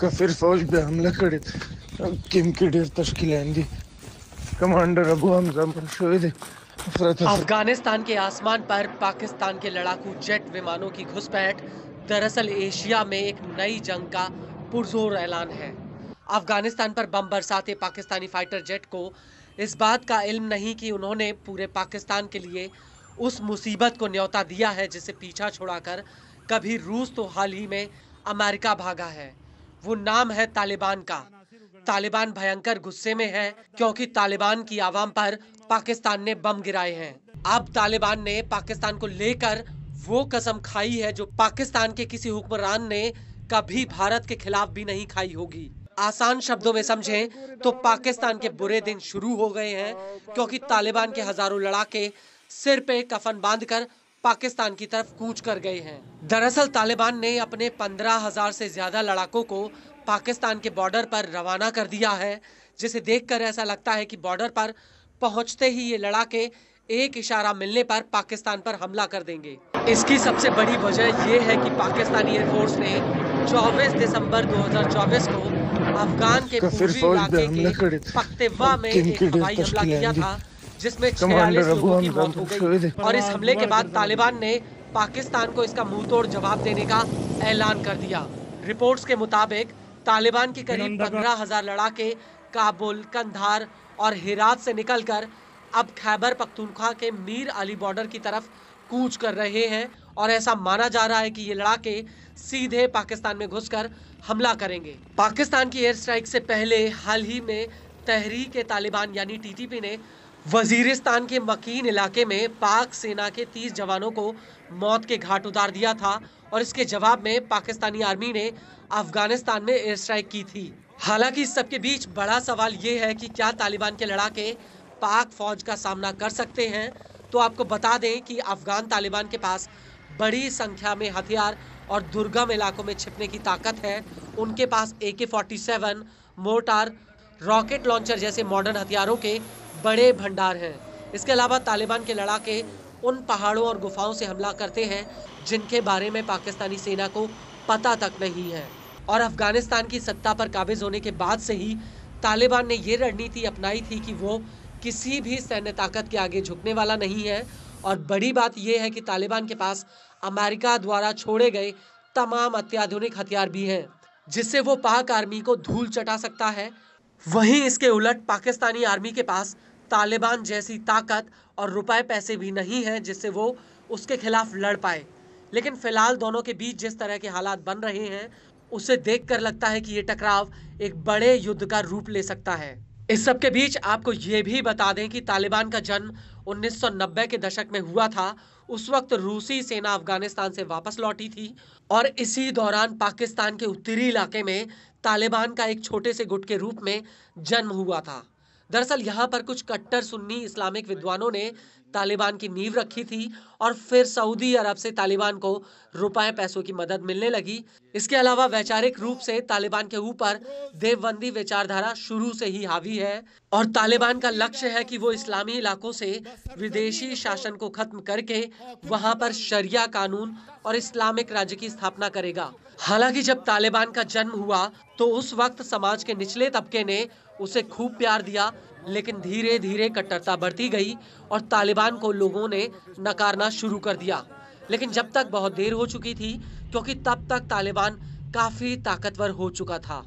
कफिर फौज पे हमला करीत किमकी ढेर तश्कीलेंदी कमांडर अबू हमजा मुर्शद अफगानिस्तान के आसमान पर पाकिस्तान के लड़ाकू जेट विमानों की घुसपैठ दरअसल एशिया में एक नई जंग का पुरजोर ऐलान है। अफगानिस्तान पर बम बरसाते पाकिस्तानी फाइटर जेट को इस बात का इल्म नहीं कि उन्होंने पूरे पाकिस्तान के लिए उस मुसीबत को न्योता दिया है जिसे पीछा छुड़ाकर कभी रूस तो हाल ही में अमेरिका भागा है। वो नाम है तालिबान का। तालिबान भयंकर गुस्से में है क्योंकि तालिबान की आवाम पर पाकिस्तान ने बम गिराए हैं। अब तालिबान ने पाकिस्तान को लेकर वो कसम खाई है जो पाकिस्तान के किसी हुक्मरान ने कभी भारत के खिलाफ भी नहीं खाई होगी। आसान शब्दों में समझें तो पाकिस्तान के बुरे दिन शुरू हो गए हैं क्योंकि तालिबान के हजारों लड़ाके सिर पे कफन बांधकर पाकिस्तान की तरफ कूच कर गए हैं। दरअसल तालिबान ने अपने 15,000 से ज्यादा लड़ाकों को पाकिस्तान के बॉर्डर पर रवाना कर दिया है, जिसे देखकर ऐसा लगता है कि बॉर्डर पर पहुंचते ही ये लड़ाके एक इशारा मिलने पर पाकिस्तान पर हमला कर देंगे। इसकी सबसे बड़ी वजह ये है कि पाकिस्तानी एयरफोर्स ने 24 दिसंबर 2024 को अफगान के पूर्वी इलाके के पख्तवा में एक हवाई हमला किया था जिसमें 46 लोगों की मौत हो गई। और इस हमले के बाद तालिबान ने पाकिस्तान को इसका मुंहतोड़ जवाब देने का ऐलान कर दिया। रिपोर्ट्स के मुताबिक तालिबान की करीब 15,000 लड़ाके काबुल, कंधार और हेरात से निकलकर अब खैबर पख्तूनख्वा के मीर अली बॉर्डर की तरफ कूच कर रहे हैं और ऐसा माना जा रहा है कि ये लड़ाके सीधे पाकिस्तान में घुसकर हमला करेंगे। पाकिस्तान की एयर स्ट्राइक से पहले हाल ही में तहरीक तालिबान यानी टीटीपी ने वजीरिस्तान के मकीन इलाके में पाक सेना के 30 जवानों को मौत के घाट उतार दिया था और इसके जवाब में पाकिस्तानी आर्मी ने अफगानिस्तान में एयर स्ट्राइक की थी। हालांकि इस सबके बीच बड़ा सवाल ये है कि क्या तालिबान के लड़ाके पाक फौज का सामना कर सकते हैं। तो आपको बता दें कि अफगान तालिबान के पास बड़ी संख्या में हथियार और दुर्गम इलाकों में छिपने की ताकत है। उनके पास AK-47, मोर्टार, रॉकेट लॉन्चर जैसे मॉडर्न हथियारों के बड़े भंडार हैं। इसके अलावा तालिबान के लड़ाके उन पहाड़ों और गुफाओं से हमला करते हैं जिनके बारे में पाकिस्तानी सेना को पता तक नहीं है। और अफगानिस्तान की सत्ता पर काबिज होने के बाद से ही तालिबान ने ये रणनीति अपनाई थी कि वो किसी भी सैन्य ताकत के आगे झुकने वाला नहीं है। और बड़ी बात यह है कि तालिबान के पास अमेरिका द्वारा छोड़े गए तमाम अत्याधुनिक हथियार भी हैं जिससे वो पाक आर्मी को धूल चटा सकता है। वहीं इसके उलट पाकिस्तानी आर्मी के पास तालिबान जैसी ताकत और रुपए पैसे भी नहीं है जिससे वो उसके खिलाफ लड़ पाए। लेकिन फिलहाल दोनों के बीच जिस तरह के हालात बन रहे हैं उसे देखकर लगता है कि ये टकराव एक बड़े युद्ध का रूप ले सकता है। इस सब के बीच आपको ये भी बता दें कि तालिबान का जन्म 1990 के दशक में हुआ था। उस वक्त रूसी सेना अफगानिस्तान से वापस लौटी थी और इसी दौरान पाकिस्तान के उत्तरी इलाके में तालिबान का एक छोटे से गुट के रूप में जन्म हुआ था। दरअसल यहाँ पर कुछ कट्टर सुन्नी इस्लामिक विद्वानों ने तालिबान की नींव रखी थी और फिर सऊदी अरब से तालिबान को रुपए पैसों की मदद मिलने लगी। इसके अलावा वैचारिक रूप से तालिबान के ऊपर देवबंदी विचारधारा शुरू से ही हावी है और तालिबान का लक्ष्य है कि वो इस्लामी इलाकों से विदेशी शासन को खत्म करके वहां पर शरिया कानून और इस्लामिक राज्य की स्थापना करेगा। हालांकि जब तालिबान का जन्म हुआ तो उस वक्त समाज के निचले तबके ने उसे खूब प्यार दिया, लेकिन धीरे धीरे कट्टरता बढ़ती गई और तालिबान को लोगों ने नकारना शुरू कर दिया। लेकिन जब तक बहुत देर हो चुकी थी क्योंकि तब तक तालिबान काफी ताकतवर हो चुका था।